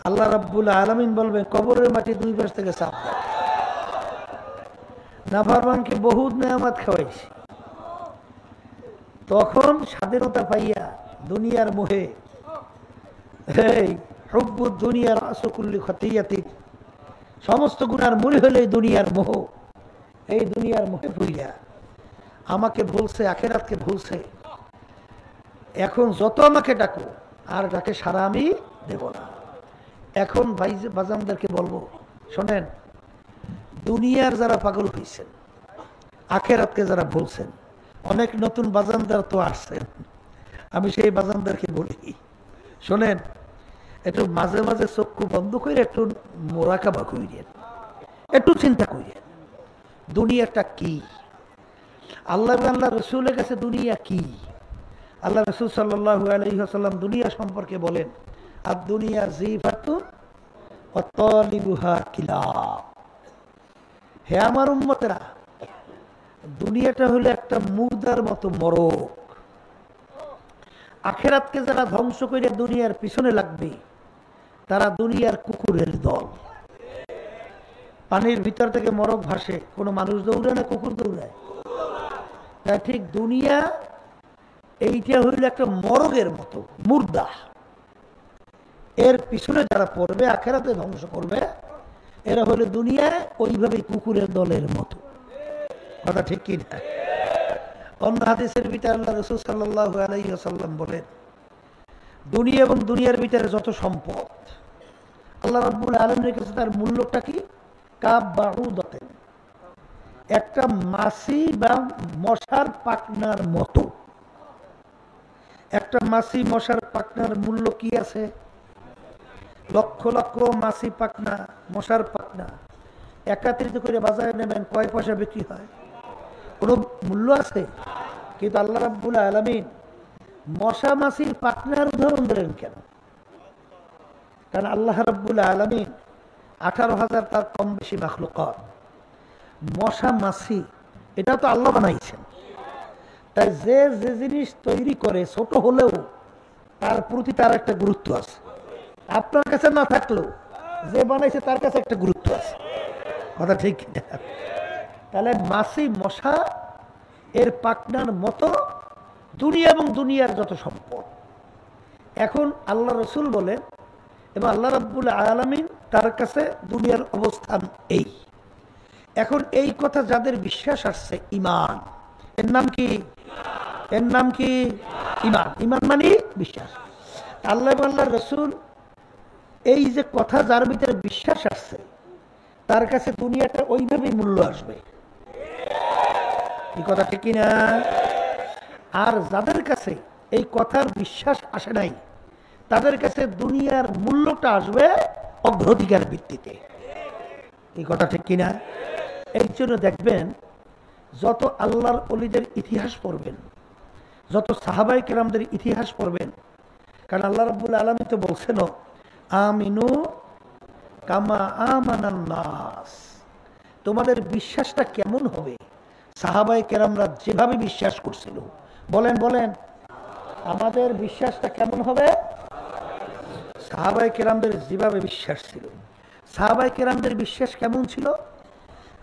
আল্লাহ রাব্বুল আলামিন বলবেন, কবরের মাটি 2 পাশ থেকে চাপ দাও। নাফরমানকে বহুত নেয়ামত খাওয়াইছি, তখন স্বাধীনতা পাইয়া দুনিয়ার মোহে, এই হুব্বুদ দুনিয়ার আসকুল্লি খতিয়াতি, সমস্ত গুনার মূল হলে দুনিয়ার মোহ। এই দুনিয়ার মোহে ভুইয়া আমাকে ভুলছে, আখিরাতকে ভুলছে। এখন যত আমাকে ডাকো, আর ডাকে সারা আমি দেব না। এখন ভাই বাজানদেরকে বলবো, শোনেন, দুনিয়ার যারা পাগল হয়েছেন, আখিরাতকে যারা ভুলছেন, অনেক নতুন বাজানদার তো আসছেন, আমি সেই বাজানদারকে বলি, শোনেন, একটু মাঝে মাঝে চক্ষু বন্ধ করে একটু মোরাকাবা কইরেন, একটু চিন্তা কইরেন দুনিয়াটা কি। আল্লাহ রসুলের কাছে দুনিয়া কি? আল্লাহ রসুল সাল্লাল্লাহু আলাইহি ওয়াসাল্লাম দুনিয়া সম্পর্কে বলেন, আর দুনিয়া জিফাতুন ওয়া তালিবুহা কিলাব। হে আমার উম্মতেরা, দুনিয়াটা হলো একটা মুর্দার মতো মরক। আখিরাতকে যারা ধ্বংস করে দুনিয়ার পিছনে লাগবে, তারা দুনিয়ার কুকুরের দল। পানির ভিতর থেকে মরক ভাসে, কোনো মানুষ দৌড়ায় না, কুকুর দৌড়ায়। তাই ঠিক দুনিয়া এইটা হইল একটা মরগের মতো মুর্দা। এর পিছনে যারা পড়বে, আখিরাতে ধ্বংস করবে, এরা হলো দুনিয়ায় ওইভাবে কুকুরের দলের মতো। কথা ঠিক কি না? অন্য হাদিসের ভিতরে আল্লাহ রাসূল সাল্লাল্লাহু আলাইহি ওয়াসাল্লাম বলেন, দুনিয়া এবং দুনিয়ার ভিতরে যত সম্পদ আল্লাহ রাব্বুল আলামিনের কাছে তার মূল্যটা কি? কাবাউদাতেন, একটা মাছি বা মশার পাখনার মতো। একটা মাছি মশার পাখনার মূল্য কি আছে? লক্ষ লক্ষ মাছি পাখনা মশার পাখনা একত্রিত করে বাজারে নেবেন, কয় পয়সা বিক্রি হয়? কোনো মূল্য আছে? কিন্তু আল্লাহ রাব্বুল আলামিন মশা মাছির পাখনার উদাহরণ দিলেন কেন? কারণ আল্লাহ রাব্বুল আলামিন 18,000 তার কম বেশি মাখলুকাত, মশা মাছি এটা তো আল্লাহ বানাইছেন। তাই যে যে জিনিস তৈরি করে ছোট হলেও তার প্রতি তার একটা গুরুত্ব আছে। আপনার কাছে না থাকলেও যে বানাইছে তার কাছে একটা গুরুত্ব আছে। কথা ঠিক না? তাহলে মাছি মশা এর পাখনার মতো দুনিয়া এবং দুনিয়ার যত সম্পদ। এখন আল্লাহ রসুল বলেন এবং আল্লাহ রাব্বুল আলামিন তার কাছে দুনিয়ার অবস্থান এই। এখন এই কথা যাদের বিশ্বাস আসছে, ঈমান, এর নাম কি? এর নাম কি? ঈমান। ঈমান মানে বিশ্বাস। আল্লাহ এবং আল্লাহর রাসূল এই যে কথা যার ভিতরে বিশ্বাস আসছে তার কাছে দুনিয়াটা ওইভাবেই মূল্য আসবে। এই কথা ঠিক না? আর যাদের কাছে এই কথার বিশ্বাস আসে নাই তাদের কাছে দুনিয়ার মূল্যটা আসবে অগ্রাধিকার ভিত্তিতে। এই কথা ঠিক কিনা? এই জন্য দেখবেন যত আল্লাহর ওলিদের ইতিহাস পড়বেন, যত সাহাবায়ে কেরামদের ইতিহাস পড়বেন, কারণ আল্লাহ রাব্বুল আলামিন তো বলছেন আমিনু কামা আমানান নাস, তোমাদের বিশ্বাসটা কেমন হবে সাহাবায়ে কেরামরা যেভাবে বিশ্বাস করছিল। বলেন বলেন, আমাদের বিশ্বাসটা কেমন হবে? সাহাবায়ে কেরামদের যেভাবে বিশ্বাস ছিল। সাহাবায়ে কেরামদের বিশ্বাস কেমন ছিল?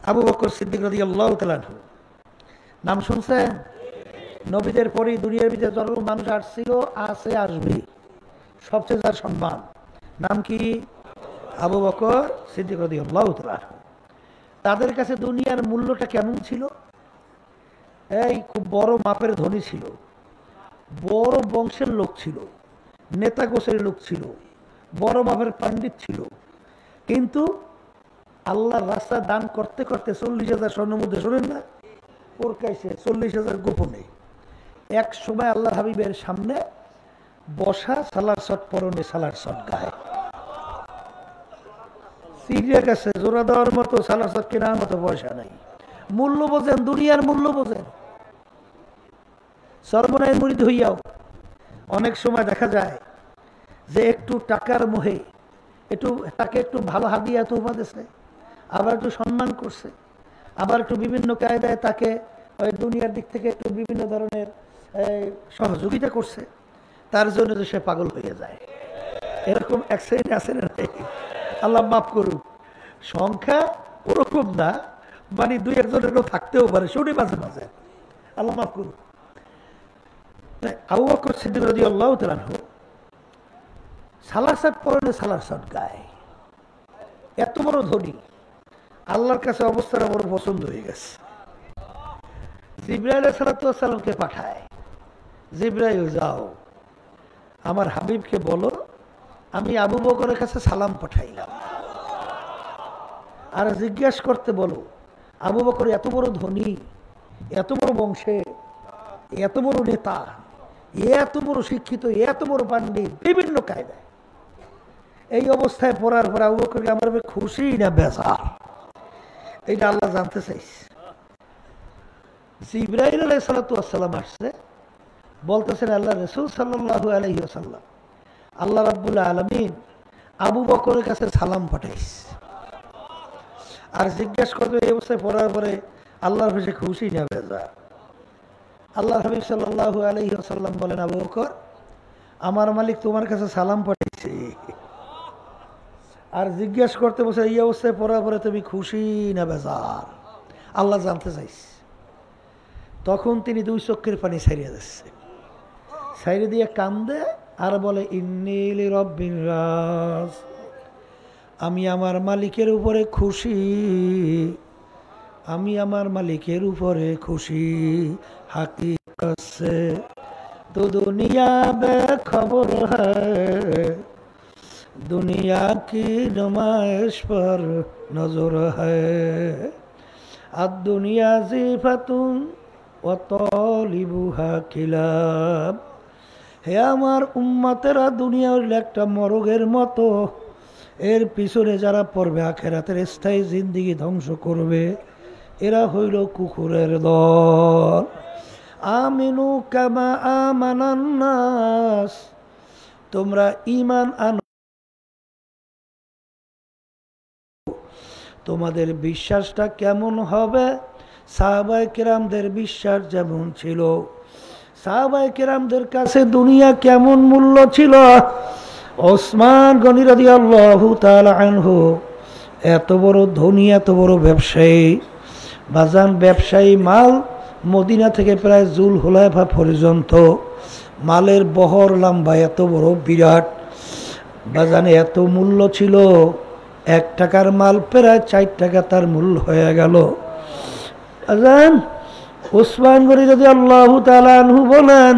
আবু বকর সিদ্দিক রাদিয়াল্লাহু তাআলা আনহু নাম শুনছেন? নবীদের পরেই দুনিয়ার ভিতরে যত মানুষ আসছিল, আছে, আসবে, সবচেয়ে যার সম্মান নাম কি? আবু বকর সিদ্দিক রাদিয়াল্লাহু তাআলা আনহু। তাদের কাছে দুনিয়ার মূল্যটা কেমন ছিল? এই খুব বড় মাপের ধনী ছিল, বড় বংশের লোক ছিল, নেতা গোছের লোক ছিল, বড় মাপের পণ্ডিত ছিল, কিন্তু আল্লাহর রাস্তা দান করতে করতে 40,000 স্বর্ণমুদ্রা, শোনেন না, ওরকাইছে 40,000 গোপনে। এক সময় আল্লাহ হাবিবের সামনে বসা, সালার শট পরনে, সালার শট গায়ে, সিরিয়া গেছে জোড়া দেওয়ার মতো, সালার শট কেনার মতো পয়সা নাই। মূল্য বোঝেন, দুনিয়ার মূল্য বোঝেন। সর্বনায় মুরিদ হইয়াও অনেক সময় দেখা যায় যে একটু টাকার মোহে তাকে একটু ভালো হাদিয়া তোফা দিয়েছে, আবার একটু সম্মান করছে, আবার একটু বিভিন্ন কায়দায় তাকে ওই দুনিয়ার দিক থেকে একটু বিভিন্ন ধরনের সহযোগিতা করছে, তার জন্য তো সে পাগল হয়ে যায়। এরকম এক শ্রেণী আছে না? আল্লাহ মাফ করুক, সংখ্যা ওরকম না, মানে 2-1 থাকতেও পারে, শুনি মাঝে মাঝে, আল্লাহ মাফ করুক। আবু বকর সিদ্দিক রাদিয়াল্লাহু তাআলা আনহু সালার শার্ট পরনে, সালার শার্ট গায়ে, এত বড় ধনী, আল্লাহর কাছে অবস্থাটা বড় পছন্দ হয়ে গেছে। জিবরাইল আলাইহিস সালামকে পাঠায়, জিবরাইল যাও আমার হাবিবকে বলো আমি আবু বকরের কাছে সালাম পাঠাইলাম, আর জিজ্ঞেস করতে বলো আবু বকর এত বড় ধনী, এত বড় বংশে, এত বড় নেতা, এত বড় শিক্ষিত, এত বড় পণ্ডিত, বিভিন্ন কায়দায়, এই অবস্থায় পড়ার পর আবু বকরকে আমার খুশি না বেজার, এইটা আল্লাহ জানতে চাইছে। জিবরাইল আলাইহিস সালাম আসছে, বলতেছেন আল্লাহ রাসূল সাল্লাল্লাহু আলাইহি ওয়াসাল্লাম, আল্লাহ রাব্বুল আলামিন আবু বকরের কাছে সালাম পাঠাইছে, আর জিজ্ঞাসা করবে এই অবস্থায় পড়ার পরে আল্লাহর কাছে খুশি না বেজার। আল্লাহ হাবিব সাল্লাল্লাহু আলাইহি ওয়াসাল্লাম বলেন, আবু বকর আমার মালিক তোমার কাছে সালাম পাঠাইছে, আর জিজ্ঞাসা করতে বসে এই অবস্থায় পড়ার পরে তুমি খুশি না বেজার, আল্লাহ জানতে চাইছে। তখন তিনি 2 চোখের পানি ছাড়িয়ে দিচ্ছে, ছাড়িয়ে দিয়ে কান্দে আর বলে ইন্নী লিরাব্বির রাজ, আমি আমার মালিকের উপরে খুশি, আমি আমার মালিকের উপরে খুশি। হাকিকত সে তো দুনিয়া বেখবর হ্যায়, দুনিয়া কি নুমাইশ पर নজর হ্যায়। আদ দুনিয়া জিফাতুন ওয়া তালিবুহা কিলাব। হে আমার উম্মতেরা, দুনিয়া হইল একটা মরগের মতো, এর পিছনে যারা পড়বে আখেরাতের স্থায়ী জিন্দিগি ধ্বংস করবে, এরা হইল কুকুরের দল। আমিনু কামা আমানান নাস, তোমরা ঈমান আনো, তোমাদের বিশ্বাসটা কেমন হবে সাহাবায়ে কেরামদের বিশ্বাস যেমন ছিল। সাহাবায়ে কেরামদের কাছে দুনিয়া কেমন মূল্য ছিল। ওসমান গনি রাদিয়াল্লাহু তাআলা আনহু এত বড় ধনী, এত বড় ব্যবসায়ী, বাজান ব্যবসায়ী মাল মদিনা থেকে প্রায় জুলহুলাইফা পর্যন্ত মালের বহর লম্বা এত বড় বিরাট, বাজান এত মূল্য ছিল। 1 টাকার মাল প্রায় 4 টাকা তার মূল্য হয়ে গেল। বাজান ওসমান গনি রাদিয়াল্লাহু তাআলা আনহু বলেন,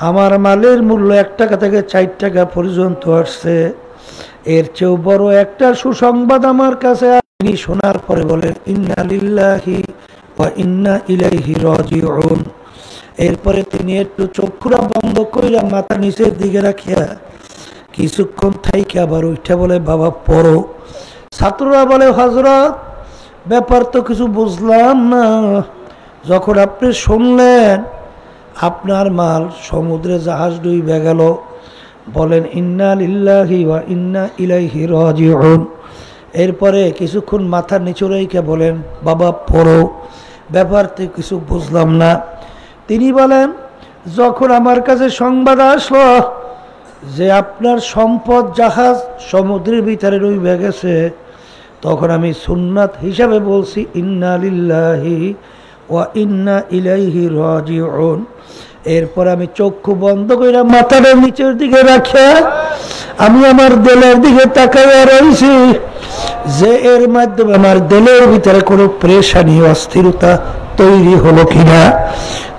আমার মালের মূল্য 1 টাকা থেকে 4 টাকা পর্যন্ত আসছে। এর চেয়েও বড় একটা সুসংবাদ আমার কাছে আপনি শোনার পরে বলেন, ইন্না লিল্লাহি ওয়া ইন্না ইলাইহি রাজিউন। এরপরে তিনি একটু চক্ষুরা বন্ধ কইরা মাথা নিচের দিকে রাখিয়া কিছুক্ষণ থাইকে আবার উঠে বলে, বাবা পড়ো। ছাত্ররা বলে, হযরত ব্যাপার তো কিছু বুঝলাম না। যখন আপনি শুনলেন আপনার মাল সমুদ্রে জাহাজ ডুবে গেল, বলেন ইন্না লিল্লাহি ওয়া ইন্না ইলাইহি রাজিউন। এরপরে কিছুক্ষণ মাথা নিচু রেখে বলেন, বাবা পড়ো। ব্যাপার তো কিছু বুঝলাম না। তিনি বলেন, যখন আমার কাছে সংবাদ আসলো যে আপনার সম্পদ জাহাজ সমুদ্রের ভিতরে ডুবে গেছে, তখন আমি সুন্নাত হিসাবে বলছি ইন্না লিল্লাহি ওয়া ইন্না ইলাইহি রাজিউন। এরপর আমি চক্ষু বন্ধ করে মাথাটা নিচের দিকে রাখে আমি আমার দিলের দিকে তাকাইয়া রয়েছি যে এর মাধ্যমে আমার দিলের ভিতরে কোনো পেরেশানি অস্থিরতা তৈরি হলো কিনা।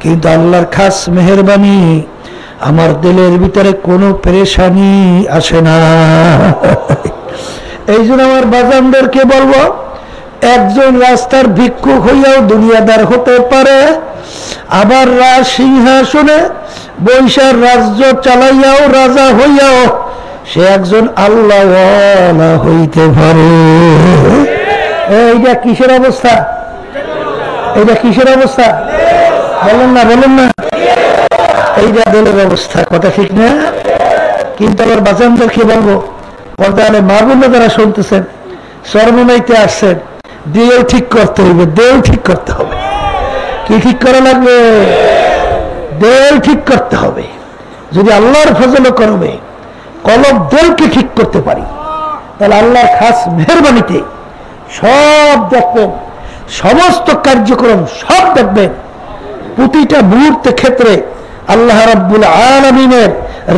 কিন্তু আল্লাহর খাস মেহেরবানি, আমার দিলের ভিতরে কোনো পেরেশানি আসে না। এই জন্য আমার বাজানদেরকে বলবো, একজন রাস্তার ভিক্ষুক হইয়াও দুনিয়াদার হতে পারে, আবার রাজ সিংহাসনে বৈশার রাজ্য চালাইয়াও রাজা হইয়াও সে একজন আল্লাহওয়ালা হইতে পারে। এইটা কিসের অবস্থা? এইটা কিসের অবস্থা? বলেন না, বলেন না। এইটা দিলের অবস্থা, কথা ঠিক না? কিন্তু আবার বাজানদেরকে বলবো, পর্দালে মা বোনরা যারা শুনতেছেন, চরমনাইতে আসছেন, দেও ঠিক করতে হবে, দেও ঠিক করতে হবে। কি ঠিক করা লাগবে? দেল ঠিক করতে হবে। যদি আল্লাহর ফজল করবে কলব দেলকে ঠিক করতে পারি, তাহলে আল্লাহর খাস মেহেরবানিতে সব দেখবেন, সমস্ত কার্যক্রম সব দেখবেন, প্রতিটা মুহূর্তে ক্ষেত্রে আল্লাহ রাব্বুল আলামিনের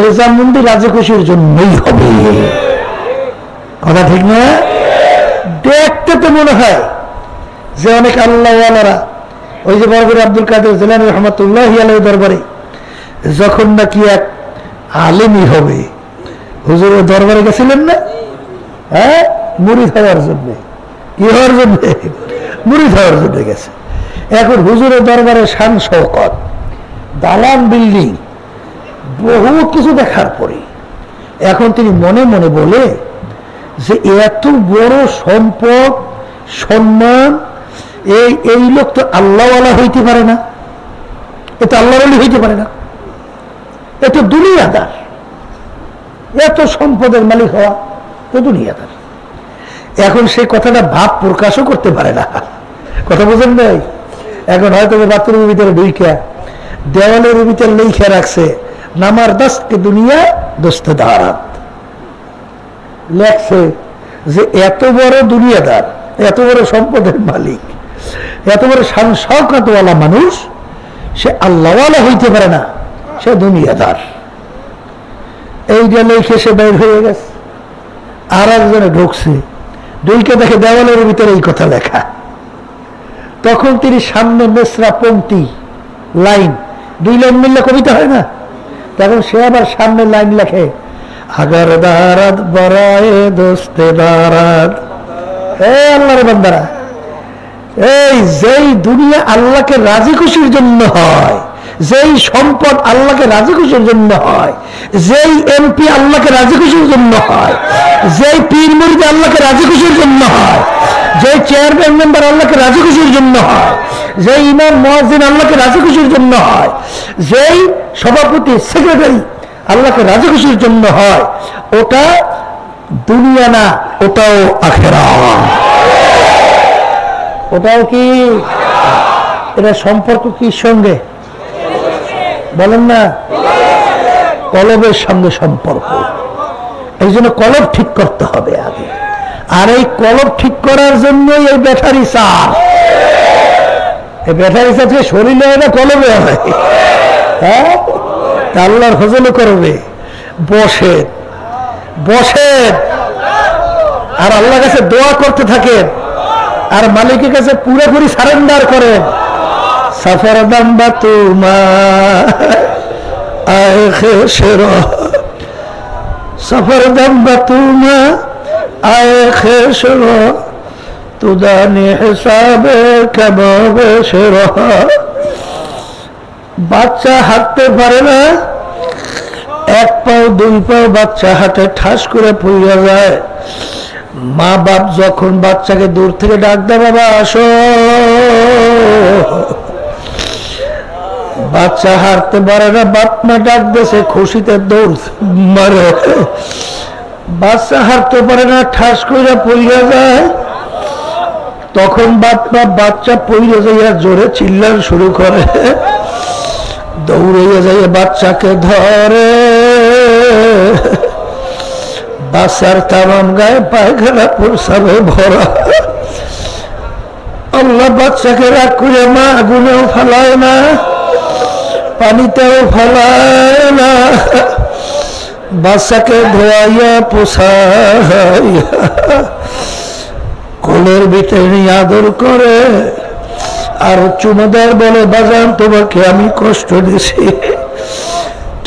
রেজামন্দি রাজি খুশির জন্যই হবে। কথা ঠিক না? দেখতে তো মনে হয় যে অনেক আল্লাহওয়ালারা, ওই যে বরগুড়ি আব্দুল কাদের জিলানী রহমাতুল্লাহি আলাইহি দরবারে যখন নাকি এক আলেমই হবে, হুজুরের দরবারে গেছিলেন না? হ্যাঁ, মুরিদ হওয়ার জন্য। কি হওয়ার জন্য? মুরিদ হওয়ার জন্য গেছে। এখন হুজুরের দরবারে শান শওকত, দালান বিল্ডিং, বহু কিছু দেখার পরে এখন তিনি মনে মনে বলে যে এত বড় সম্পদ সম্মান, এই লোক তো আল্লাহওয়ালা হইতে পারে না, এ তো আল্লাহর ওলি হইতে পারে না, এ তো দুনিয়াদার। এত সম্পদের মালিক হওয়া তো দুনিয়াদার। এখন সেই কথাটা ভাব প্রকাশও করতে পারে না। কথা বুঝেন নাই? এখন হয়তো বাথরুমের ভিতরে ঢুইকা দেওয়ালের ভিতরে লিখে রাখছে, নামার দস্তকে দুনিয়া দোস্ত দারাত, লেখছে যে এত বড় দুনিয়াদার, এত বড় সম্পদের মালিক, এত বড় শান শওকতওয়ালা মানুষ, সে আল্লাহওয়ালা হইতে পারে না, সে দুনিয়াদার। এইটা লিখে সে বের হয়ে গেছে। আর একজনে ঢুকছে, ঢুকে দেখে দেওয়ালের ভিতরে এই কথা লেখা। তখন তিনি সামনে মেসরা পংক্তি লাইন, 2 লাইন মিললে কবিতা হয় না, তখন সে আবার সামনে লাইন লেখে, আগার দারাত বরায়ে দোস্তে দারাত। আল্লাহর বান্দারা, এই যেই দুনিয়া আল্লাহকে রাজি খুশির জন্য হয়, যেই সম্পদ আল্লাহকে রাজি খুশির জন্য হয়, যেই এমপি আল্লাহকে রাজি খুশির জন্য হয়, যেই পীর মুরিদ আল্লাহকে রাজি খুশির জন্য হয়, যেই চেয়ারম্যান মেম্বার আল্লাহকে রাজি খুশির জন্য হয়, যেই ইমাম মুয়াজ্জিন আল্লাহকে রাজি খুশির জন্য হয়, যেই সভাপতি সেক্রেটারি আল্লাহকে রাজি খুশির জন্য হয়, ওটা দুনিয়া না, ওটাও আখিরাত। ওটাও কি? এটা সম্পর্ক কি সঙ্গে বলেন না? কলবের সঙ্গে সম্পর্ক। এই জন্য কলব ঠিক করতে হবে আগে, আর এই কলব ঠিক করার জন্য এই ব্যাটারি চার্জ। এই ব্যাটারি চার্জে শরীরে হয় না, কলবে হয়। হ্যাঁ, আল্লাহর ফজলে করবে, বসে বসে আর আল্লাহর কাছে দোয়া করতে থাকেন, আর মালিকের কাছে পুরোপুরি সারেন্ডার করেন। সফর দম্বা তুমা আয়ে খেশরা, সফর দম্বা তুমা আয়ে খেশরা, তুদানি হিসাবে কবাবে শেরা। বাচ্চা হাঁটতে পারে না, 1 পাও 2 পাও বাচ্চা হাঁটে, ঠাস করে পড়ে যায়। মা বাপ যখন বাচ্চাকে দূর থেকে ডাক দেয়, বাবা আসো, বাচ্চা হাঁটতে পারে না, বাপ মা ডাক দিয়েছে, খুশিতে দৌড় মারে। বাচ্চা হাঁটতে পারে না, ঠাস করে পড়ে যায়। তখন বাপ মা বাচ্চা পড়ে যাইয়া জোরে চিল্লান শুরু করে, দৌড়ে যাইয়া বাচ্চাকে ধরে। বাচ্চার তামাম গায়ে পায়খানা প্রসাবে ভরা। আল্লাহ বাচ্চাকে রাগ করে মা আগুনেও ফেলায় না, পানিতেও ফেলায় না, বাচ্চাকে ধোয়াইয়া পোষাইয়া কোলের ভিতরে নিয়ে আদর করে, আর চুমাদার বলে, বাজান তোমাকে আমি কষ্ট দিছি।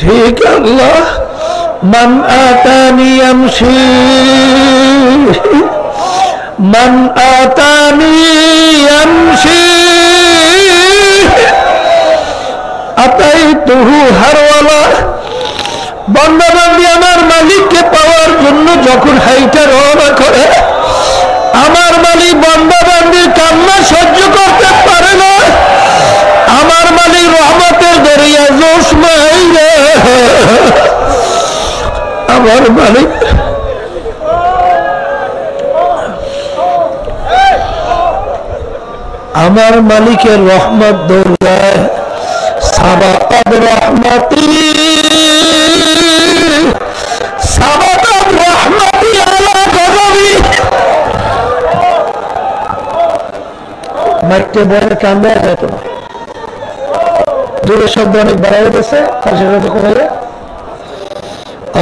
ঠিক আল্লাহ, মান আতানি আমশি, মান আতানি আমশি আতাইতুহু হারওয়ালা। বান্দা বান্দি আমার মালিককে পাওয়ার জন্য যখন হাইটা রওনা করে, আমার মালিক বান্দা বান্দির কান্না সহ্য করতে পারে না। আমার মালিক রহমতের দরিয়া জোশ মাইরে, আমার মালিক আমার মালিকের রহমত দৌড়ায়। সাবাকাত রহমতি, সাবাকাত রহমতি আলা গজবি। মাইকটা বলে কান্দা যেত না, দূরের শব্দ অনেক বাড়া গেছে, তার সেটা তো কমে যায়।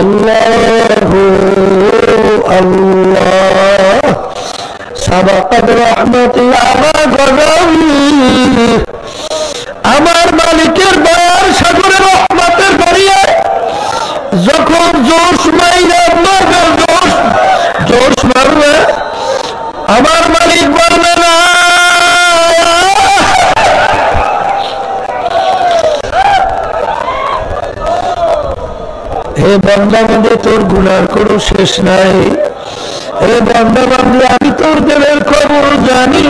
আল্লাহু আল্লাহ, সাবাকাত রহমতি আলা গজবি। আমার মালিকের দয়ার সাগরে রহমতের দরিয়ায় যখন জোশ মাইরে জোশ মারবে, আমার মালিক বলবে না, হে বান্দা বান্দি তোর গুনার কোনো শেষ নাই, হে বান্দা বান্দি আমি তোর দিলের খবর জানি।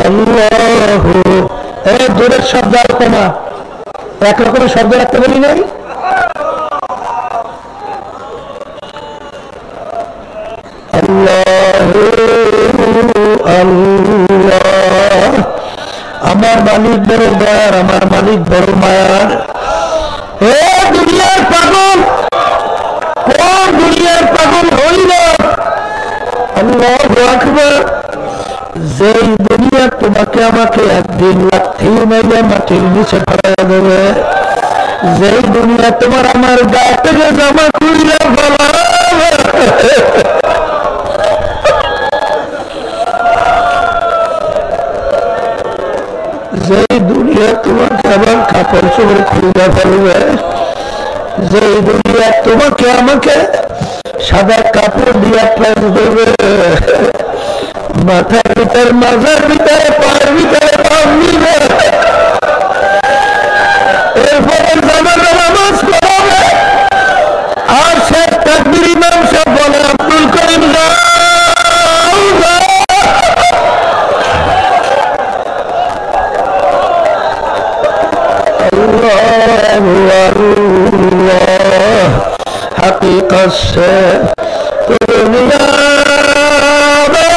আল্লাহু, এই দূরের শব্দ আর কমা, একরকমের শব্দ রাখতে বলি নাই। আল্লাহু আল্লাহ, আমার মালিক বড় দয়ার, আমার মালিক বড় মায়ার। হে দুনিয়ার পাগল, কোন দুনিয়ার পাগল হইল? আল্লাহু আকবার। যেই দুনিয়া তোমাকে আমাকে একদিন লাথি মেরে মাটির নিচে ফেলা দেবে, যে দুনিয়া তোমার আমার গা থেকে জামা খুলে ফেলা, যে দুনিয়া তোমাকে আমার কাপড় চোপড় খুলে ফেলবে, যে দুনিয়া তোমাকে আমাকে সাদা কাপড় দিয়ে প্যান্ট দেবে, মাথার ভিতরে মাথার ভিতরে পায়ের ভিতরে পাম দিবে, এরপরে জানাজা নামাজ পড়াবে, আর শেষ তাকবীর ইমাম সাহেব বলে আব্দুল করিম हकीकत से दुनिया में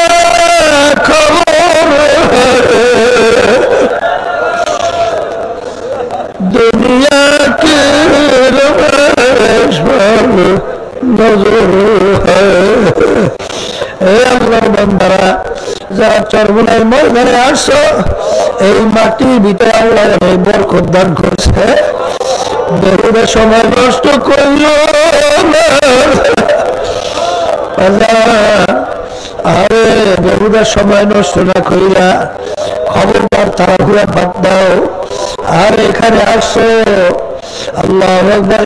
खबर है, दुनिया की रमेश पर नजर है। আল্লাহর বান্দারা যারা চরমুনার ময়দানে আসছো, এই মাটির ভিতরে আল্লাহ এই বরকত দান করছে, বেহুদা সময় নষ্ট করিল না। আরে বেহুদা সময় নষ্ট না করিলা খবরদার তাড়াহুড়া বাদ দাও। আর এখানে আসছো, আল্লাহু আকবার।